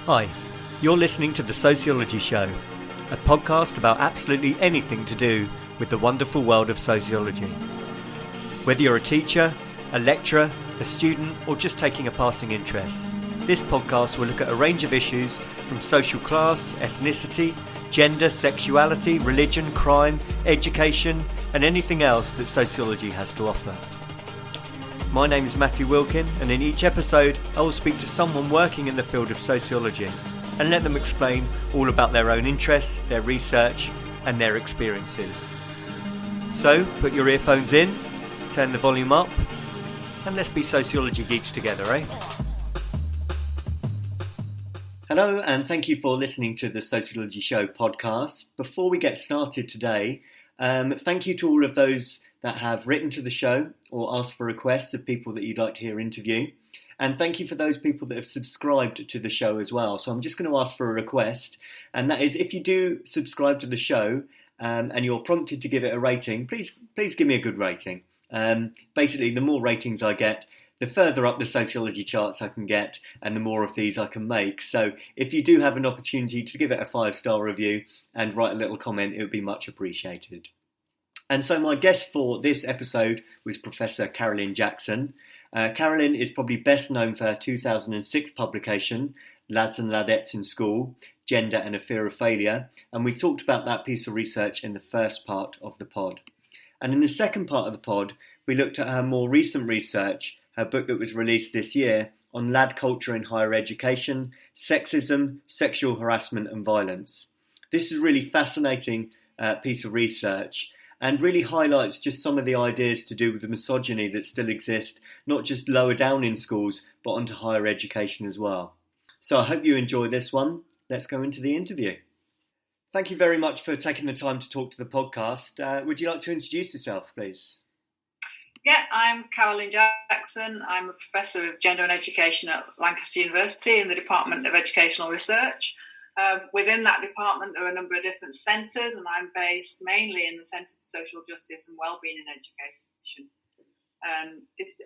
Hi, you're listening to The Sociology Show, a podcast about absolutely anything to do with the wonderful world of sociology. Whether you're a teacher, a lecturer, a student, or just taking a passing interest, this podcast will look at a range of issues from social class, ethnicity, gender, sexuality, religion, crime, education, and anything else that sociology has to offer. My name is Matthew Wilkin, and in each episode I will speak to someone working in the field of sociology and let them explain all about their own interests, their research and their experiences. So put your earphones in, turn the volume up, and let's be sociology geeks together, eh? Hello, and thank you for listening to the Sociology Show podcast. Before we get started today, thank you to all of those that have written to the show or asked for requests of people that you'd like to hear interview. And thank you for those people that have subscribed to the show as well. So I'm just going to ask for a request, and that is if you do subscribe to the show and you're prompted to give it a rating, please give me a good rating. Basically, the more ratings I get, the further up the sociology charts I can get, and the more of these I can make. So if you do have an opportunity to give it a 5-star review and write a little comment, it would be much appreciated. And so my guest for this episode was Professor Carolyn Jackson. Carolyn is probably best known for her 2006 publication, Lads and Ladettes in School, Gender and a Fear of Failure. And we talked about that piece of research in the first part of the pod. And in the second part of the pod, we looked at her more recent research, her book that was released this year, on lad culture in higher education, sexism, sexual harassment and violence. This is a really fascinating piece of research, and really highlights just some of the ideas to do with the misogyny that still exist, not just lower down in schools, but onto higher education as well. So I hope you enjoy this one. Let's go into the interview. Thank you very much for taking the time to talk to the podcast. Would you like to introduce yourself, please? Yeah, I'm Carolyn Jackson. I'm a Professor of Gender and Education at Lancaster University in the Department of Educational Research. Within that department, there are a number of different centres, and I'm based mainly in the Centre for Social Justice and Wellbeing in Education.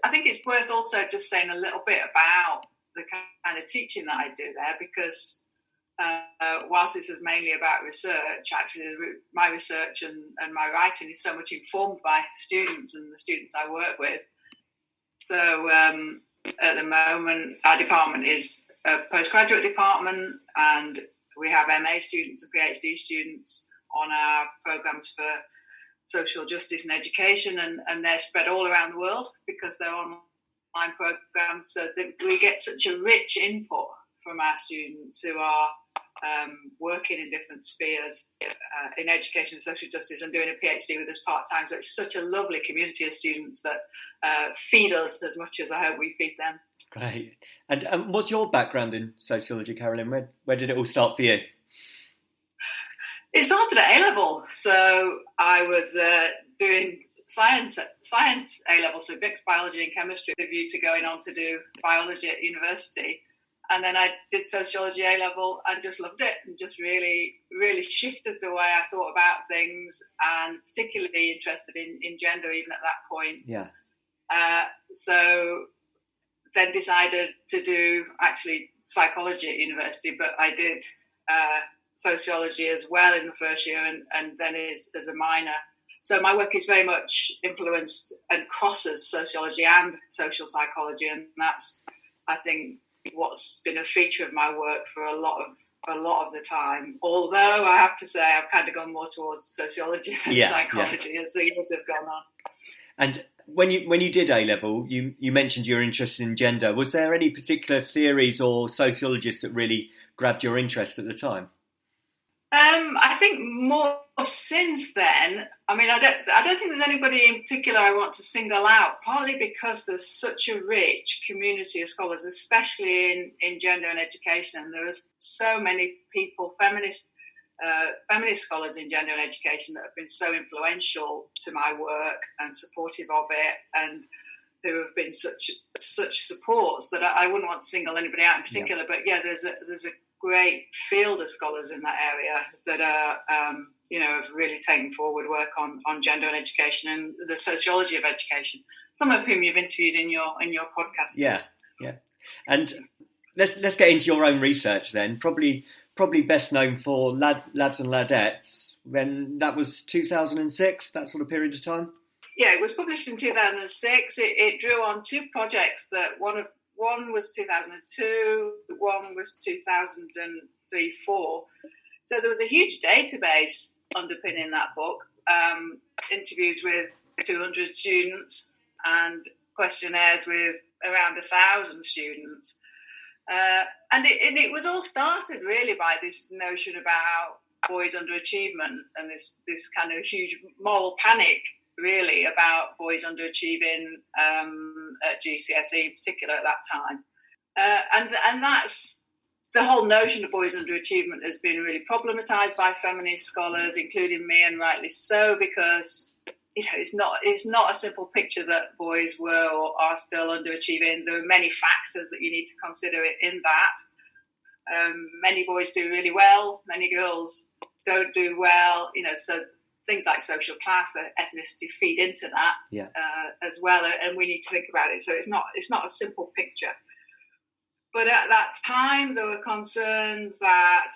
I think it's worth also just saying a little bit about the kind of teaching that I do there, because whilst this is mainly about research, actually my research and my writing is so much informed by students and the students I work with. So at the moment, our department is a postgraduate department, and we have MA students and PhD students on our programmes for social justice and education, and they're spread all around the world because they're online programmes, so that we get such a rich input from our students who are working in different spheres in education and social justice and doing a PhD with us part-time. So it's such a lovely community of students that feed us as much as I hope we feed them. Great. And what's your background in sociology, Carolyn? Where did it all start for you? It started at A-level. So I was doing science A-level, so mixed biology and chemistry, with a view to going on to do biology at university. And then I did sociology A-level and just loved it, and just really, really shifted the way I thought about things, and particularly interested in gender even at that point. Yeah. So then decided to do actually psychology at university, but I did sociology as well in the first year, and then as a minor. So my work is very much influenced and crosses sociology and social psychology, and that's, I think, what's been a feature of my work for a lot of the time. Although I have to say I've kind of gone more towards sociology than psychology as the years have gone on. And when you did A-level, you mentioned you're interested in gender. Was there any particular theories or sociologists that really grabbed your interest at the time? I think more since then. I mean, I don't think there's anybody in particular I want to single out, partly because there's such a rich community of scholars, especially in gender and education, and there are so many people, feminist scholars in gender and education, that have been so influential to my work and supportive of it, and who have been such supports that I wouldn't want to single anybody out in particular. Yeah. But yeah, there's a great field of scholars in that area that are have really taken forward work on gender and education and the sociology of education. Some of whom you've interviewed in your podcast. Yeah. And let's get into your own research then. Probably best known for Lads and Ladettes. When that was 2006, that sort of period of time. Yeah, it was published in 2006. It drew on two projects. That one was 2002, one was 2003-04. So there was a huge database underpinning that book. Interviews with 200 students and questionnaires with around 1,000 students. And it was all started really by this notion about boys' underachievement and this kind of huge moral panic really about boys underachieving at GCSE in particular at that time. And that's the whole notion of boys underachievement has been really problematised by feminist scholars, including me, and rightly so, because it's not a simple picture that boys were or are still underachieving. There are many factors that you need to consider in that. Many boys do really well, many girls don't do well. So things like social class, ethnicity feed into that as well, and we need to think about it. So it's not a simple picture. But at that time, there were concerns that,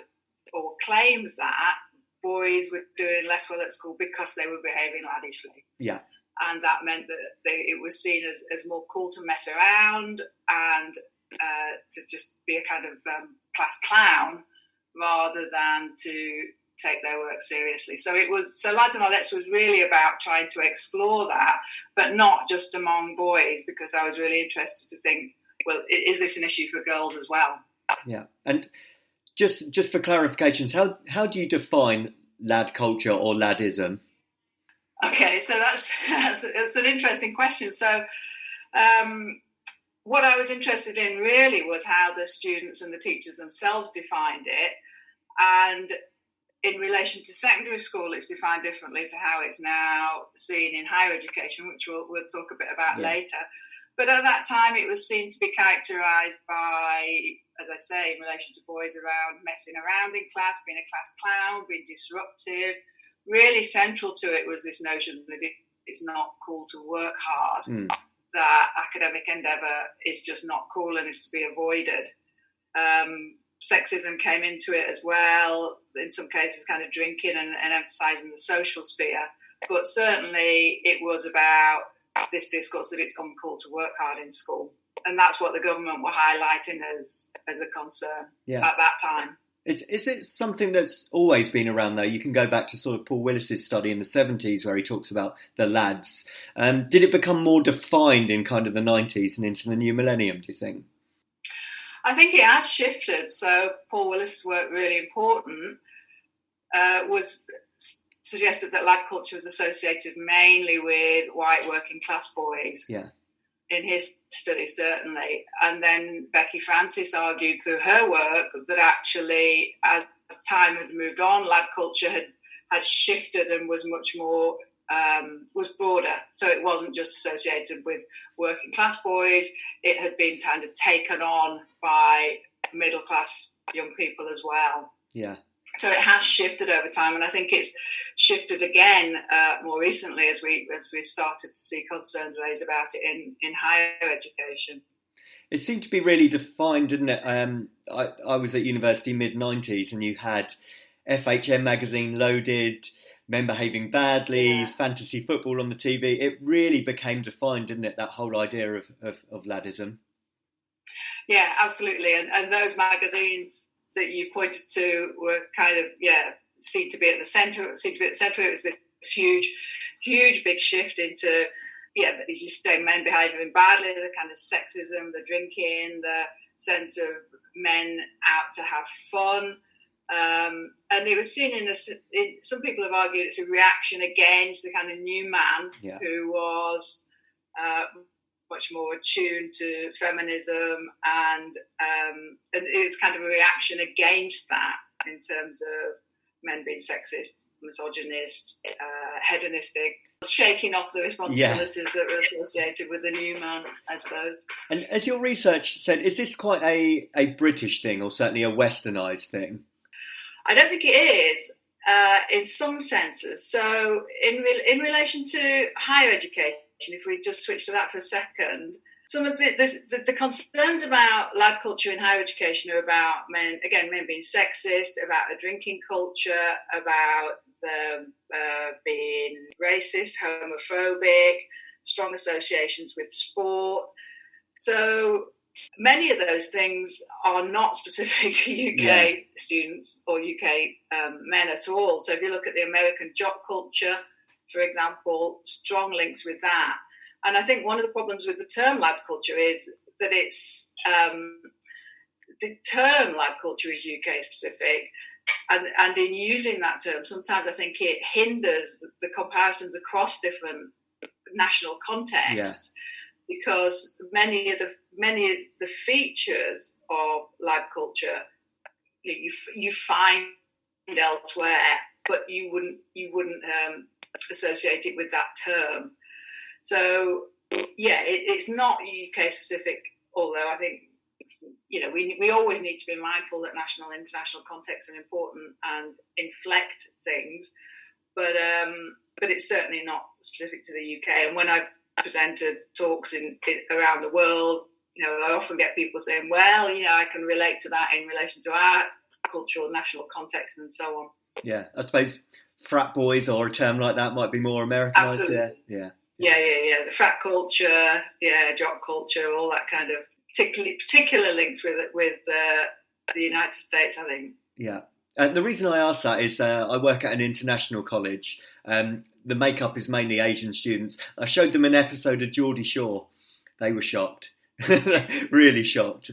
or claims that, boys were doing less well at school because they were behaving lavishly. Yeah. And that meant that it was seen as more cool to mess around and to just be a kind of class clown rather than to take their work seriously. So Lads and Ladettes was really about trying to explore that, but not just among boys, because I was really interested to think, well, is this an issue for girls as well? Yeah. And just for clarifications, how do you define lad culture or ladism? Okay, so that's an interesting question. So what I was interested in really was how the students and the teachers themselves defined it. And in relation to secondary school, it's defined differently to how it's now seen in higher education, which we'll talk a bit about later. But at that time, it was seen to be characterised by, as I say, in relation to boys, around messing around in class, being a class clown, being disruptive. Really central to it was this notion that it's not cool to work hard, that academic endeavour is just not cool and is to be avoided. Sexism came into it as well, in some cases kind of drinking and emphasising the social sphere. But certainly it was about this discourse that it's uncool to work hard in school. And that's what the government were highlighting as a concern at that time. Is it something that's always been around, though? You can go back to sort of Paul Willis's study in the 70s where he talks about the lads. Did it become more defined in kind of the 90s and into the new millennium, do you think? I think it has shifted. So Paul Willis's work, really important, was suggested that lad culture was associated mainly with white working class boys. Yeah. In his study, certainly. And then Becky Francis argued through her work that actually, as time had moved on, lad culture had shifted and was much more, was broader. So it wasn't just associated with working class boys. It had been kind of taken on by middle class young people as well. Yeah. So it has shifted over time, and I think it's shifted again more recently as we've started to see concerns raised about it in higher education. It seemed to be really defined, didn't it? I was at university mid-90s, and you had FHM magazine loaded, men behaving badly, fantasy football on the TV. It really became defined, didn't it? That whole idea of ladism. Yeah, absolutely, and those magazines that you pointed to were kind of seemed to be at the centre. It was this huge big shift into as you say, men behaving badly, the kind of sexism, the drinking, the sense of men out to have fun, and it was seen some people have argued it's a reaction against the kind of new man who was much more attuned to feminism, and it was kind of a reaction against that in terms of men being sexist, misogynist, hedonistic, shaking off the responsibilities that were associated with the new man, I suppose. And as your research said, is this quite a British thing, or certainly a westernised thing? I don't think it is, in some senses. So in relation to higher education, if we just switch to that for a second, some of the concerns about lad culture in higher education are about men being sexist, about a drinking culture, about them being racist, homophobic, strong associations with sport. So many of those things are not specific to UK students or UK men at all. So if you look at the American jock culture, for example, strong links with that. And I think one of the problems with the term lad culture is that it's the term lad culture is UK specific, and in using that term, sometimes I think it hinders the comparisons across different national contexts, because many of the features of lad culture you find elsewhere, but you wouldn't associate it with that term. So, it's not UK specific, although I think, we always need to be mindful that national and international contexts are important and inflect things, but it's certainly not specific to the UK. And when I presented talks around the world, I often get people saying, well, I can relate to that in relation to our cultural, national context and so on. Yeah, I suppose frat boys or a term like that might be more Americanised. Absolutely. Yeah. The frat culture, jock culture, all that kind of particular links with the United States, I think. Yeah. The reason I ask that is I work at an international college. The makeup is mainly Asian students. I showed them an episode of Geordie Shore. They were shocked, really shocked.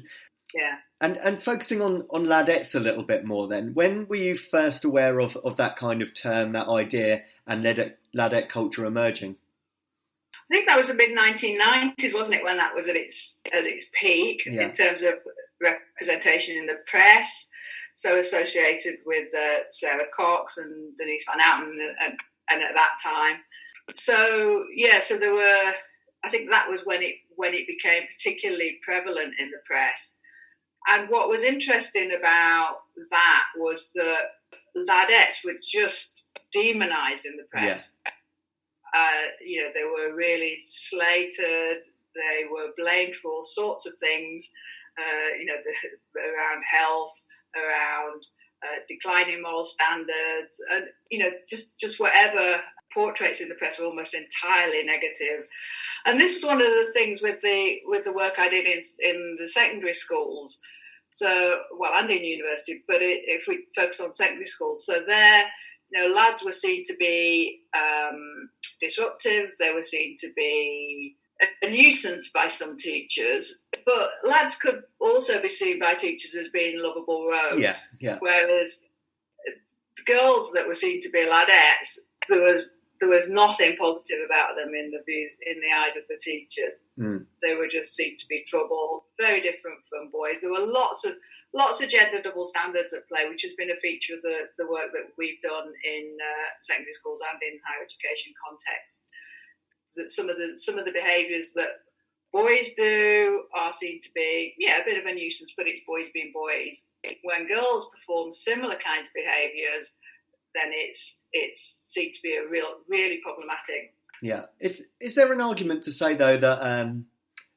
Yeah. And focusing on ladettes a little bit more then, when were you first aware of that kind of term, that idea, and ladette culture emerging? I think that was the mid-1990s, wasn't it, when that was at its peak in terms of representation in the press, so associated with Sarah Cox and Denise Van Outen and at that time. So, so there were, I think that was when it became particularly prevalent in the press. And what was interesting about that was that ladettes were just demonised in the press. Yeah. They were really slated. They were blamed for all sorts of things, around health, around declining moral standards, and just whatever. Portraits in the press were almost entirely negative. And this was one of the things with the work I did in the secondary schools. So, and in university, but if we focus on secondary schools, so there, lads were seen to be disruptive. They were seen to be a nuisance by some teachers, but lads could also be seen by teachers as being lovable rogues. Yeah. Whereas the girls that were seen to be ladettes, there was nothing positive about them in the eyes of the teacher. Mm. They were just seen to be trouble, very different from boys. There were lots of gender double standards at play, which has been a feature of the work that we've done in secondary schools and in higher education contexts. That some of the behaviours that boys do are seen to be a bit of a nuisance, but it's boys being boys. When girls perform similar kinds of behaviours, then it's seen to be really problematic. Yeah. Is there an argument to say, though, that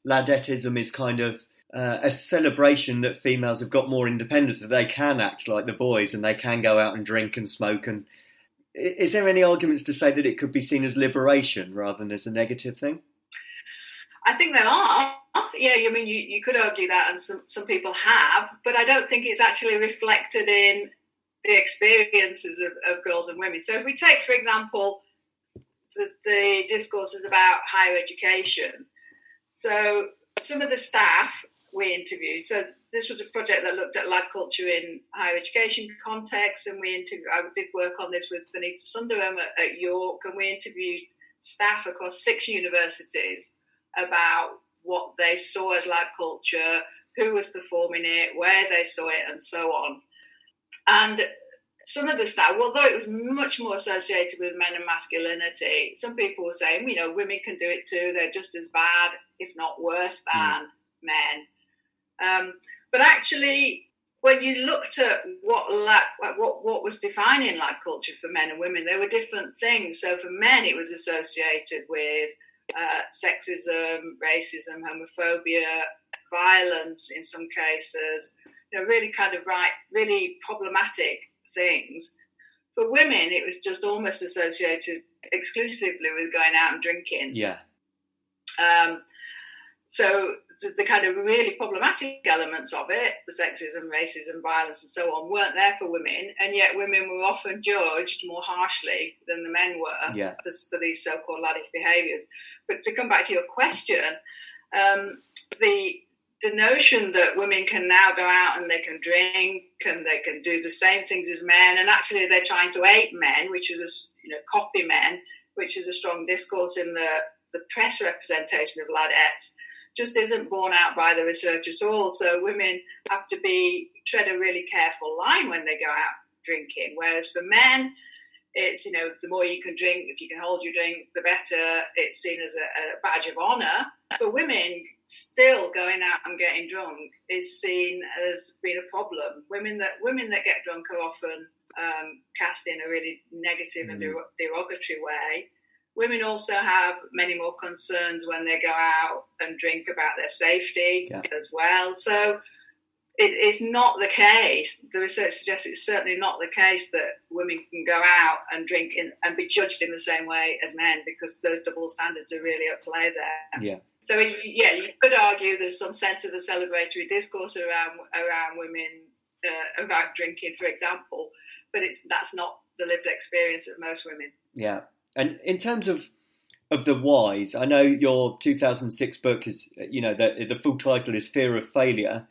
ladettism is kind of a celebration that females have got more independence, that they can act like the boys and they can go out and drink and smoke? And is there any arguments to say that it could be seen as liberation rather than as a negative thing? I think there are. Yeah, you could argue that, and some people have, but I don't think it's actually reflected in the experiences of girls and women. So if we take, for example, the discourses about higher education, so some of the staff we interviewed, so this was a project that looked at lad culture in higher education context, and I did work on this with Vanita Sundaram at York, and we interviewed staff across 6 universities about what they saw as lad culture, who was performing it, where they saw it, and so on. And some of the staff, although it was much more associated with men and masculinity, some people were saying, women can do it too. They're just as bad, if not worse than men. But actually, when you looked at what was defining lad culture for men and women, there were different things. So for men, it was associated with sexism, racism, homophobia, violence in some cases, really really problematic things. For women, it was just almost associated exclusively with going out and drinking. Yeah. So the kind of really problematic elements of it, the sexism, racism, violence and so on, weren't there for women, and yet women were often judged more harshly than the men were for these so-called laddish behaviours. But to come back to your question, the notion that women can now go out and they can drink and they can do the same things as men, and actually they're trying to ape men, which is copy men, which is a strong discourse in the press representation of ladettes, just isn't borne out by the research at all. So women have to tread a really careful line when they go out drinking, whereas for men, it's, the more you can drink, if you can hold your drink, the better. It's seen as a badge of honour. For women, still going out and getting drunk is seen as being a problem. Women that get drunk are often cast in a really negative and derogatory way. Women also have many more concerns when they go out and drink about their safety as well. So it's not the case. The research suggests it's certainly not the case that women can go out and drink and be judged in the same way as men, because those double standards are really at play there. Yeah. So, you could argue there's some sense of a celebratory discourse around women about drinking, for example, but that's not the lived experience of most women. Yeah. And in terms of the whys, I know your 2006 book is, the full title is Fear of Failure.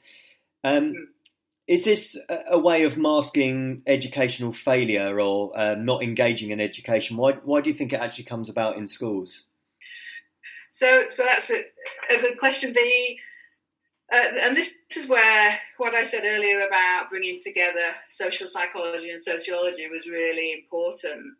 Is this a way of masking educational failure or not engaging in education? Why do you think it actually comes about in schools? So that's a good question. And this is where what I said earlier about bringing together social psychology and sociology was really important.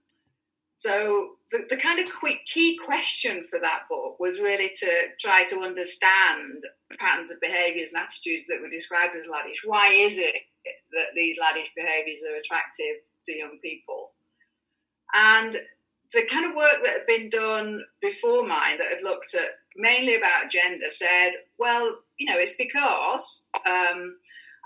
So the kind of key question for that book was really to try to understand patterns of behaviours and attitudes that were described as laddish. Why is it that these laddish behaviours are attractive to young people? And the kind of work that had been done before mine, that had looked at mainly about gender, said, well, it's because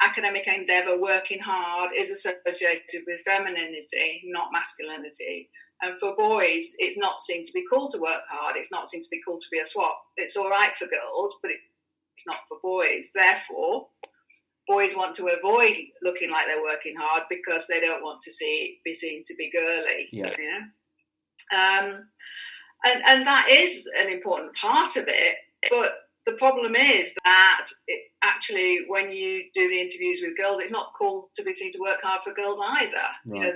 academic endeavour, working hard, is associated with femininity, not masculinity. And for boys, it's not seen to be cool to work hard. It's not seen to be cool to be a swot. It's all right for girls, but it's not for boys. Therefore, boys want to avoid looking like they're working hard because they don't want to be seen to be girly. Yeah. And that is an important part of it. But the problem is that actually, when you do the interviews with girls, it's not cool to be seen to work hard for girls either. Right.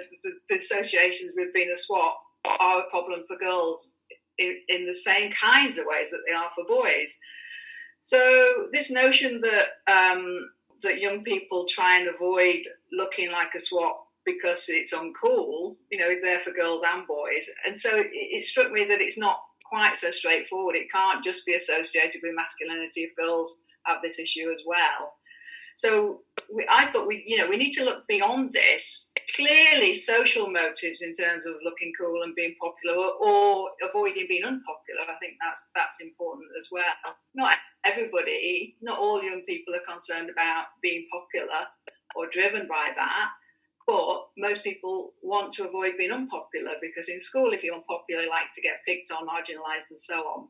The associations with being a swot are a problem for girls in the same kinds of ways that they are for boys. So this notion that young people try and avoid looking like a swot because it's uncool, is there for girls and boys. And so it struck me that it's not quite so straightforward. It can't just be associated with masculinity if girls have this issue as well. So I thought we need to look beyond this. Clearly, social motives in terms of looking cool and being popular, or avoiding being unpopular, I think that's important as well. Not everybody, not all young people are concerned about being popular or driven by that. But most people want to avoid being unpopular, because in school, if you're unpopular, you like to get picked on, marginalised, and so on.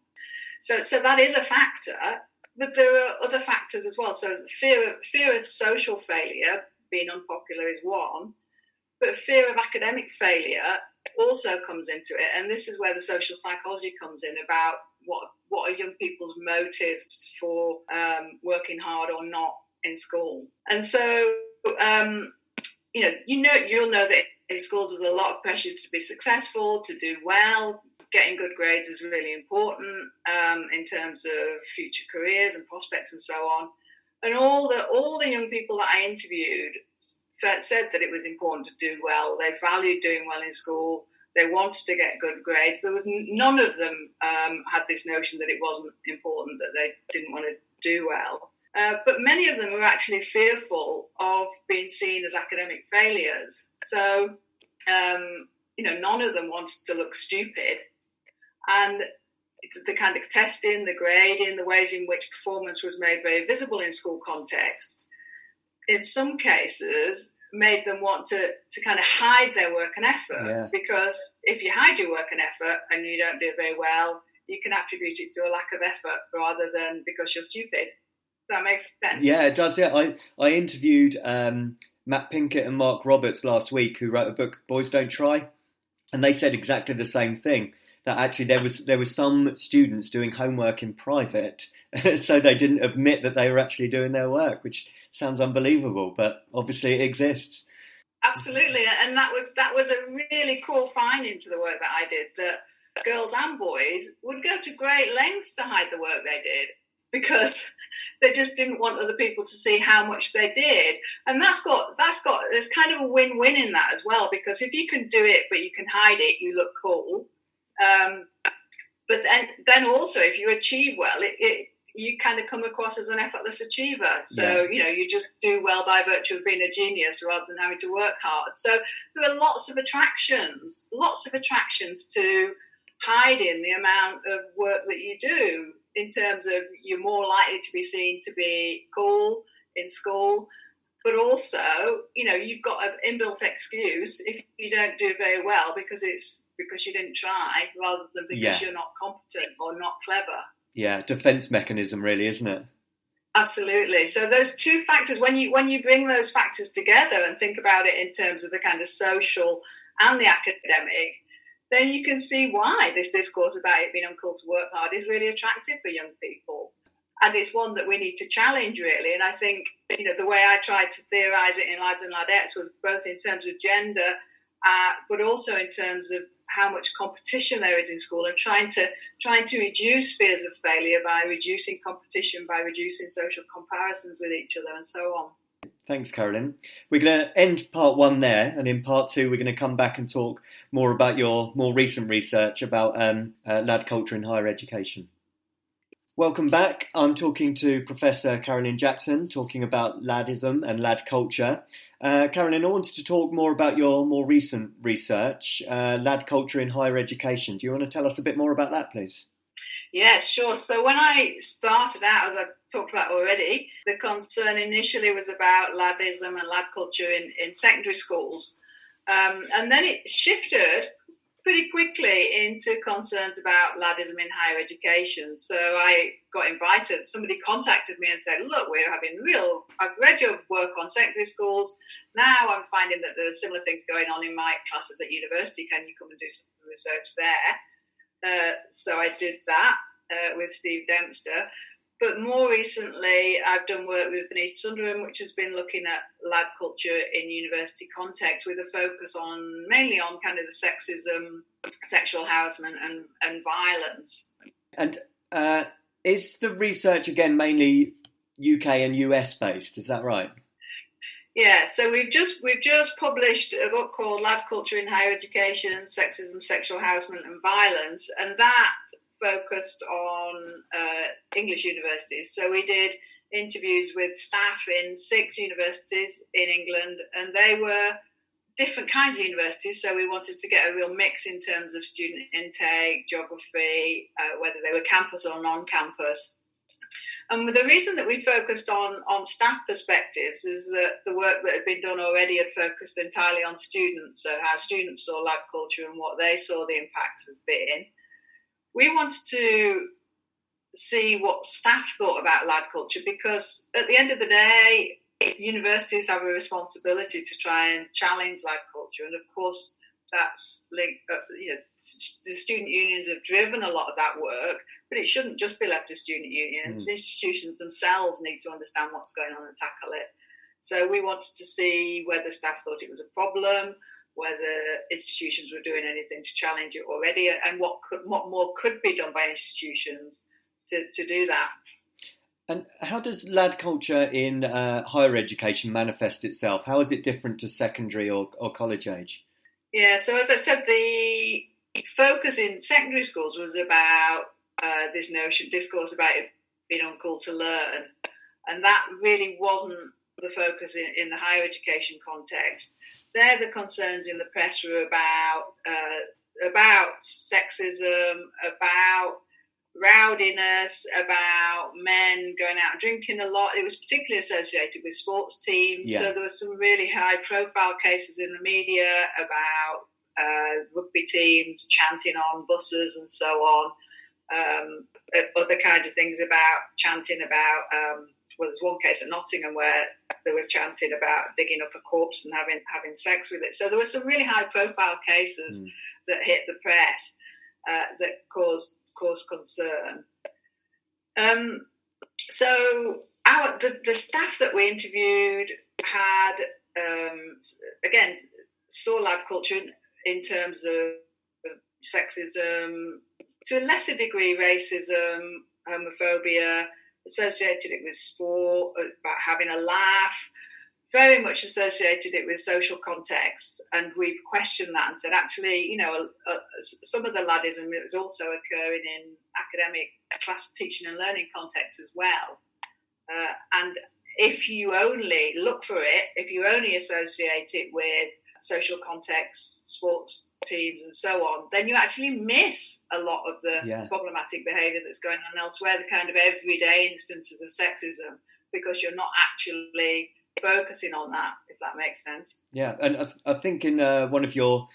So that is a factor, but there are other factors as well. So fear of social failure, being unpopular, is one, but fear of academic failure also comes into it, and this is where the social psychology comes in about what are young people's motives for working hard or not in school. And so you'll know that in schools there's a lot of pressure to be successful, to do well. Getting good grades is really important in terms of future careers and prospects and so on. And all the young people that I interviewed said that it was important to do well. They valued doing well in school. They wanted to get good grades. There was none of them had this notion that it wasn't important, that they didn't want to do well. But many of them were actually fearful of being seen as academic failures. So, none of them wanted to look stupid. And, the kind of testing, the grading, the ways in which performance was made very visible in school context, in some cases made them want to kind of hide their work and effort. Yeah. Because if you hide your work and effort and you don't do it very well, you can attribute it to a lack of effort rather than because you're stupid. That makes sense. Yeah, it does. Yeah, I interviewed Matt Pinkett and Mark Roberts last week, who wrote a book, Boys Don't Try, and they said exactly the same thing. That actually there was some students doing homework in private, so they didn't admit that they were actually doing their work, which sounds unbelievable, but obviously it exists. Absolutely, and that was a really cool finding to the work that I did. That girls and boys would go to great lengths to hide the work they did because they just didn't want other people to see how much they did. And there's kind of a win-win in that as well, because if you can do it but you can hide it, you look cool. But then also, if you achieve well, you kind of come across as an effortless achiever. So, you just do well by virtue of being a genius rather than having to work hard. So there are lots of attractions to hiding the amount of work that you do, in terms of you're more likely to be seen to be cool in school. But also, you've got an inbuilt excuse if you don't do very well because you didn't try rather than because you're not competent or not clever. Yeah, defense mechanism really, isn't it? Absolutely. So those two factors, when you bring those factors together and think about it in terms of the kind of social and the academic, then you can see why this discourse about it being uncool to work hard is really attractive for young people. And it's one that we need to challenge, really. And I think, the way I tried to theorise it in Lads and Ladettes was both in terms of gender, but also in terms of how much competition there is in school, and trying to reduce fears of failure by reducing competition, by reducing social comparisons with each other, and so on. Thanks, Carolyn. We're going to end part 1 there, and in part 2 we're going to come back and talk more about your more recent research about lad culture in higher education. Welcome back. I'm talking to Professor Carolyn Jackson, talking about laddism and lad culture. Carolyn, I wanted to talk more about your more recent research, lad culture in higher education. Do you want to tell us a bit more about that, please? Yes, sure. So when I started out, as I talked about already, the concern initially was about laddism and lad culture in secondary schools. And then it shifted pretty quickly into concerns about laddism in higher education. So I got invited, somebody contacted me and said, look, I've read your work on secondary schools. Now I'm finding that there are similar things going on in my classes at university. Can you come and do some research there? So I did that with Steve Dempster. But more recently, I've done work with Denise Sunderland, which has been looking at lad culture in university context with a focus mainly on kind of the sexism, sexual harassment and violence. And is the research, again, mainly UK and US based? Is that right? Yeah, so we've just published a book called Lad Culture in Higher Education, Sexism, Sexual Harassment and Violence, and that focused on English universities. So we did interviews with staff in 6 universities in England, and they were different kinds of universities. So we wanted to get a real mix in terms of student intake, geography, whether they were campus or non-campus. And the reason that we focused on staff perspectives is that the work that had been done already had focused entirely on students, so how students saw lad culture and what they saw the impacts has been. We wanted to see what staff thought about lad culture, because at the end of the day, universities have a responsibility to try and challenge lad culture. And of course, that's linked, the student unions have driven a lot of that work, but it shouldn't just be left to student unions. Institutions themselves need to understand what's going on and tackle it. So we wanted to see whether staff thought it was a problem, whether institutions were doing anything to challenge it already, and what more could be done by institutions to do that. And how does lad culture in higher education manifest itself? How is it different to secondary or college age? Yeah, so as I said, the focus in secondary schools was about this discourse about it being uncool to learn, and that really wasn't the focus in the higher education context. There, the concerns in the press were about sexism, about rowdiness, about men going out and drinking a lot. It was particularly associated with sports teams. Yeah. So there were some really high-profile cases in the media about rugby teams chanting on buses and so on. Other kinds of things about chanting about, well, there's one case at Nottingham where there was chanting about digging up a corpse and having sex with it. So there were some really high-profile cases that hit the press that caused concern. So the staff that we interviewed had, again, saw lad culture in terms of sexism, to a lesser degree racism, homophobia, associated it with sport, about having a laugh, very much associated it with social context. And we've questioned that and said, actually, some of the laddism is also occurring in academic class teaching and learning contexts as well. And if you only look for it, if you only associate it with social context, sports teams and so on, then you actually miss a lot of the problematic behaviour that's going on elsewhere, the kind of everyday instances of sexism, because you're not actually focusing on that, if that makes sense. Yeah, and I think in one of your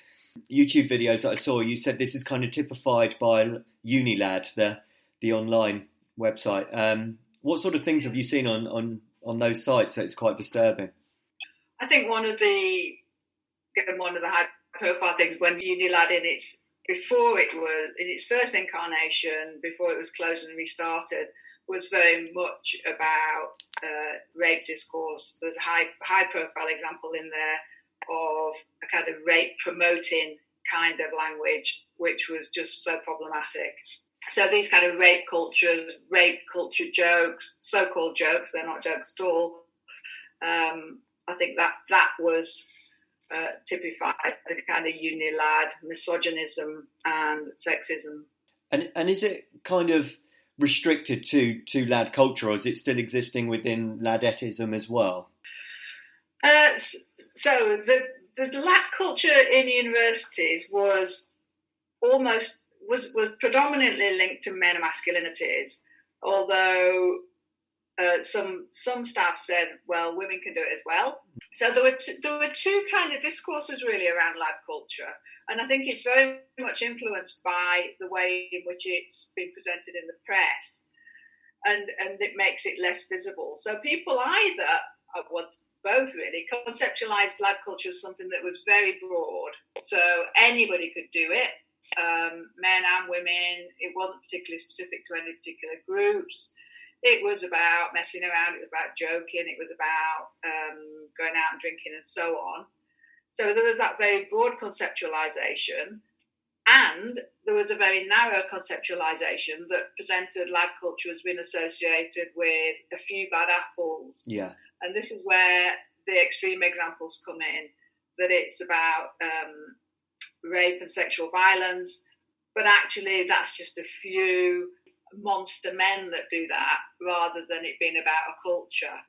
YouTube videos that I saw, you said this is kind of typified by Unilad, the online website. What sort of things have you seen on those sites that it's quite disturbing? I think one of the high-profile things when Unilad in its first incarnation, before it was closed and restarted, was very much about rape discourse. There's a high-profile example in there of a kind of rape-promoting kind of language, which was just so problematic. So these kind of rape culture jokes, so-called jokes, they're not jokes at all. I think that was typified the kind of Unilad misogynism and sexism. And is it kind of restricted to lad culture, or is it still existing within ladettism as well? So the lad culture in universities was predominantly linked to men masculinities, although some staff said, well, women can do it as well. So there were two kind of discourses really around lad culture, and I think it's very much influenced by the way in which it's been presented in the press, and it makes it less visible. So people either, both really, conceptualised lad culture as something that was very broad, so anybody could do it, men and women. It wasn't particularly specific to any particular groups. It was about messing around, it was about joking, it was about going out and drinking and so on. So there was that very broad conceptualisation, and there was a very narrow conceptualisation that presented lad culture as being associated with a few bad apples. Yeah. And this is where the extreme examples come in, that it's about rape and sexual violence, but actually that's just a few monster men that do that, rather than it being about a culture.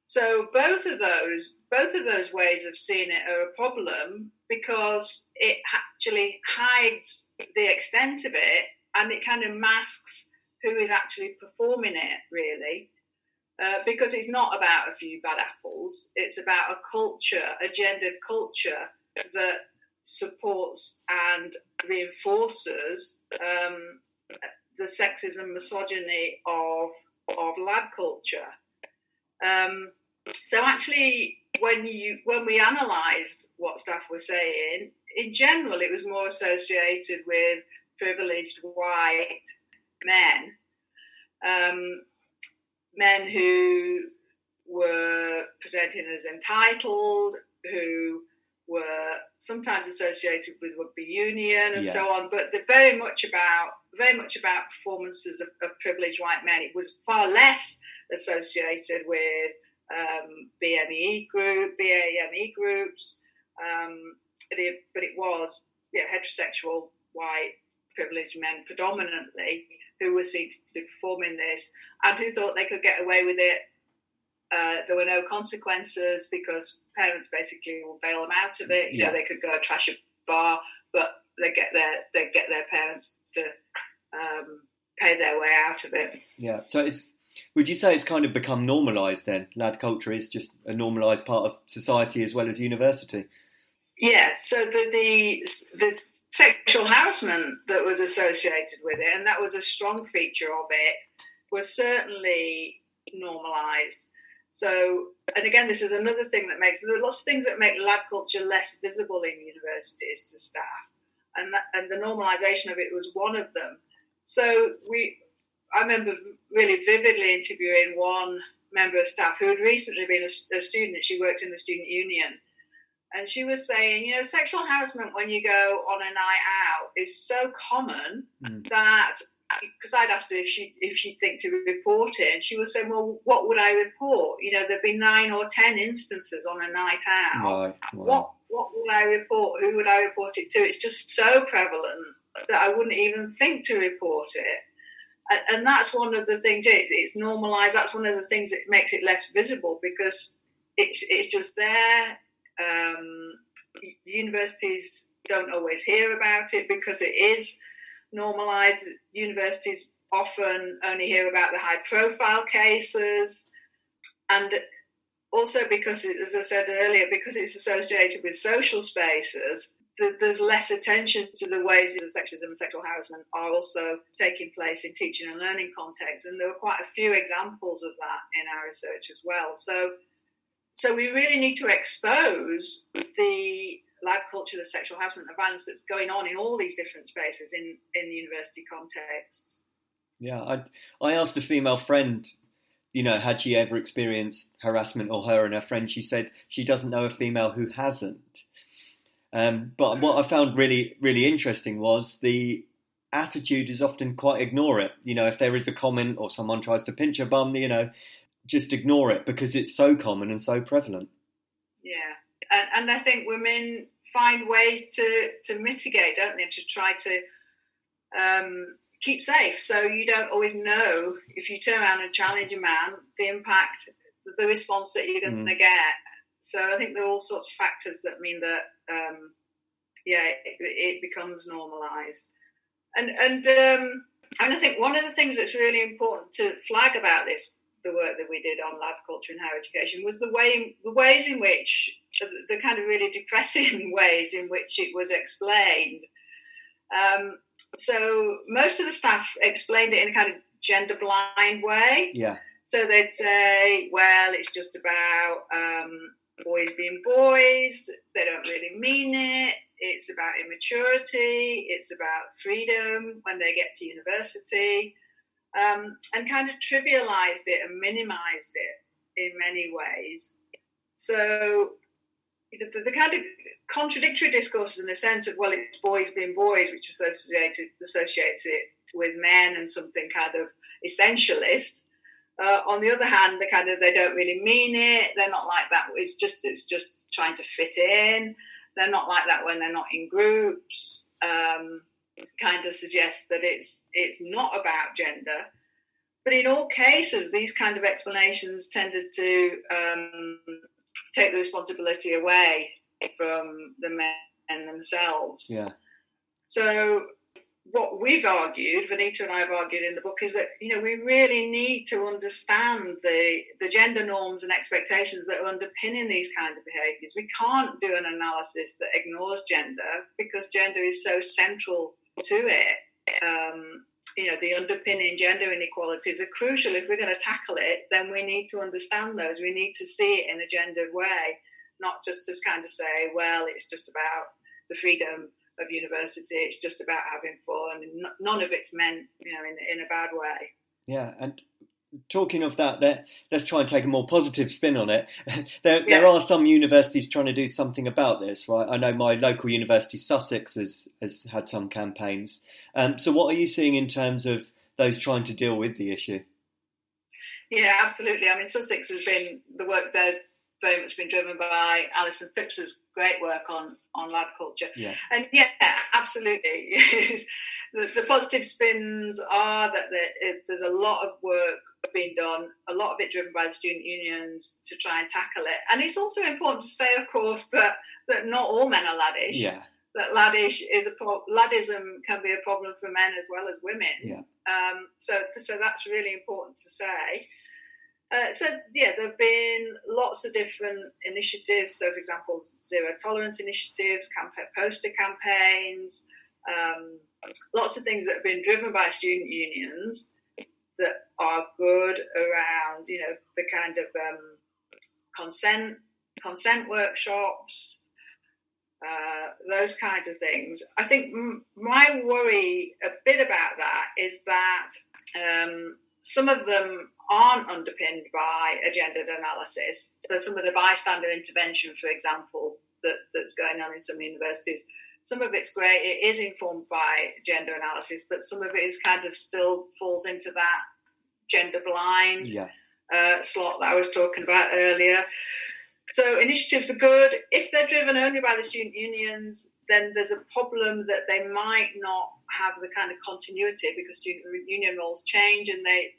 So both of those ways of seeing it are a problem, because it actually hides the extent of it, and it kind of masks who is actually performing it, really. Because it's not about a few bad apples, it's about a culture, a gendered culture that supports and reinforces the sexism, misogyny of lad culture. So actually, when we analysed what staff were saying, in general, it was more associated with privileged white men, men who were presenting as entitled, who were sometimes associated with rugby union and so on, but they're very much about performances of privileged white men. It was far less associated with BAME groups, but it was heterosexual white privileged men predominantly who were seen to be performing this, and who thought they could get away with it. There were no consequences because parents basically will bail them out of it. You know, they could go trash a bar, but they get their parents to pay their way out of it. Yeah. So would you say it's kind of become normalised then? Lad culture is just a normalised part of society as well as university? Yes, so the sexual harassment that was associated with it, and that was a strong feature of it, was certainly normalised. So, and again, this is another thing there are lots of things that make lad culture less visible in universities to staff, and the normalisation of it was one of them. So I remember really vividly interviewing one member of staff who had recently been a student. She worked in the student union. And she was saying, sexual harassment when you go on a night out is so common that, because I'd asked her if she'd think to report it, and she was saying, well, what would I report? There'd be 9 or 10 instances on a night out. Right. What would I report? Who would I report it to? It's just so prevalent that I wouldn't even think to report it. And that's one of the things, it's normalised. That's one of the things that makes it less visible, because it's just there. Universities don't always hear about it because it is normalised. Universities often only hear about the high-profile cases, and also because, as I said earlier, because it's associated with social spaces, there's less attention to the ways that sexism and sexual harassment are also taking place in teaching and learning contexts, and there were quite a few examples of that in our research as well. So we really need to expose the lad culture, the sexual harassment and violence that's going on in all these different spaces in the university context. Yeah, I asked a female friend, had she ever experienced harassment, or her and her friend. She said she doesn't know a female who hasn't. But what I found really, really interesting was the attitude is often quite ignore it. If there is a comment or someone tries to pinch her bum, just ignore it because it's so common and so prevalent. Yeah, and I think women find ways to mitigate, don't they, to try to keep safe. So you don't always know, if you turn around and challenge a man, the impact, the response that you're going to get. So I think there are all sorts of factors that mean that, it becomes normalised. And I think one of the things that's really important to flag about the work that we did on lad culture and higher education, was the ways in which, the kind of really depressing ways in which it was explained. So most of the staff explained it in a kind of gender blind way. Yeah. So they'd say, well, it's just about boys being boys. They don't really mean it. It's about immaturity. It's about freedom when they get to university. And kind of trivialised it and minimised it in many ways. So the kind of contradictory discourses, in the sense of, well, it's boys being boys, which associates it with men and something kind of essentialist. On the other hand, they don't really mean it. They're not like that. It's just trying to fit in. They're not like that when they're not in groups. Kind of suggests that it's not about gender. But in all cases, these kind of explanations tended to take the responsibility away from the men themselves. Yeah. So what we've argued, Vanita and I have argued in the book, is that, we really need to understand the gender norms and expectations that are underpinning these kinds of behaviours. We can't do an analysis that ignores gender, because gender is so central to it. The underpinning gender inequalities are crucial. If we're going to tackle it, then we need to understand those. We need to see it in a gendered way, not just to kind of say, well, it's just about the freedom of university, it's just about having fun, and none of it's meant, in a bad way. Yeah, and talking of that, let's try and take a more positive spin on it. There are some universities trying to do something about this, right? I know my local university, Sussex, has had some campaigns. So what are you seeing in terms of those trying to deal with the issue? Yeah, absolutely. I mean, Sussex has been, the work there's very much been driven by Alison Phipps's great work on lad culture. Yeah. And absolutely. The positive spins are that there's a lot of work being done, a lot of it driven by the student unions to try and tackle it. And it's also important to say, of course, that not all men are laddish. Yeah. that laddism can be a problem for men as well as women. Yeah. So that's really important to say. There have been lots of different initiatives. So, for example, zero tolerance initiatives, poster campaigns, lots of things that have been driven by student unions that are good around, the kind of consent workshops, those kinds of things. I think my worry a bit about that is that some of them aren't underpinned by a gendered analysis. So some of the bystander intervention, for example, that's going on in some universities, some of it's great. It is informed by gender analysis, but some of it is kind of still falls into that gender blind slot that I was talking about earlier. So initiatives are good. If they're driven only by the student unions, then there's a problem that they might not have the kind of continuity because student union roles change and they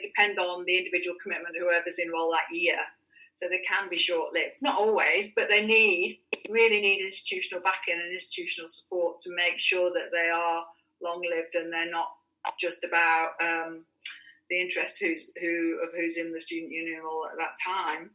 depend on the individual commitment of whoever's enrolled that year. So they can be short-lived. Not always, but they really need institutional backing and institutional support to make sure that they are long-lived and they're not just about the interest who's in the student union role at that time.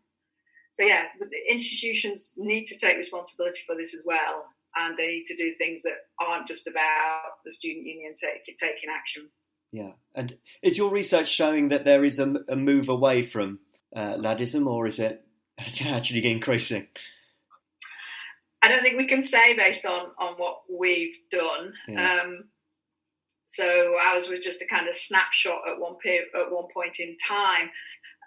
So the institutions need to take responsibility for this as well, and they need to do things that aren't just about the student union taking action. Yeah, and is your research showing that there is a move away from laddism, or is it actually increasing? I don't think we can say based on what we've done. Yeah. So ours was just a kind of snapshot at one point in time.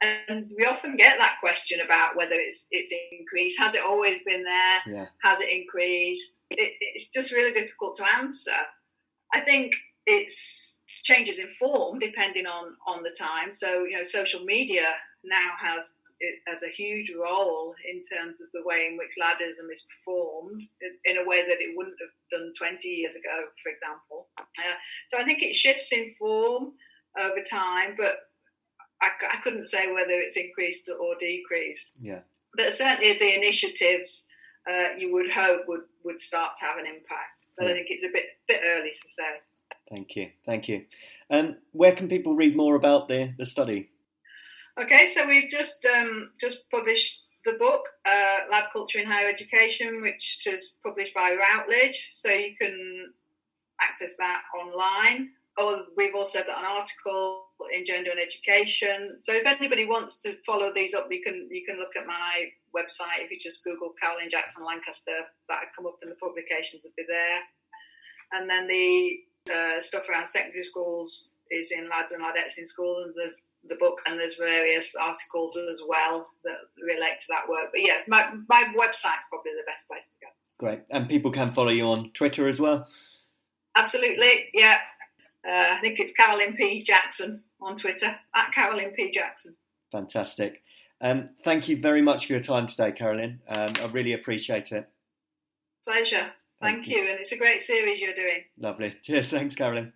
And we often get that question about whether it's increased. Has it always been there? Yeah. Has it increased? It's just really difficult to answer. I think changes in form depending on the time. So, social media now has a huge role in terms of the way in which laddism is performed in a way that it wouldn't have done 20 years ago, for example. So I think it shifts in form over time, but I couldn't say whether it's increased or decreased. Yeah. But certainly the initiatives you would hope would start to have an impact. But I think it's a bit early to say. Thank you. Where can people read more about the study? Okay, so we've just published the book, Lab Culture in Higher Education, which is published by Routledge. So you can access that online. Or we've also got an article in Gender and Education. So if anybody wants to follow these up, you can look at my website. If you just Google Carolyn Jackson Lancaster, that'll come up and the publications will be there. And then the stuff around secondary schools is in Lads and Ladettes in School, and there's the book and there's various articles as well that relate to that work. But my website's probably the best place to go. Great. And people can follow you on Twitter as well? Absolutely, yeah. I think it's Carolyn P. Jackson on Twitter, at Carolyn P. Jackson. Fantastic. Thank you very much for your time today, Carolyn. I really appreciate it. Pleasure. Thank you. And it's a great series you're doing. Lovely. Cheers. Thanks, Carolyn.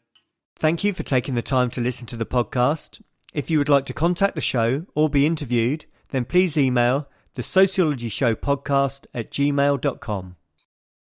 Thank you for taking the time to listen to the podcast. If you would like to contact the show or be interviewed, then please email the Sociology Show podcast@gmail.com.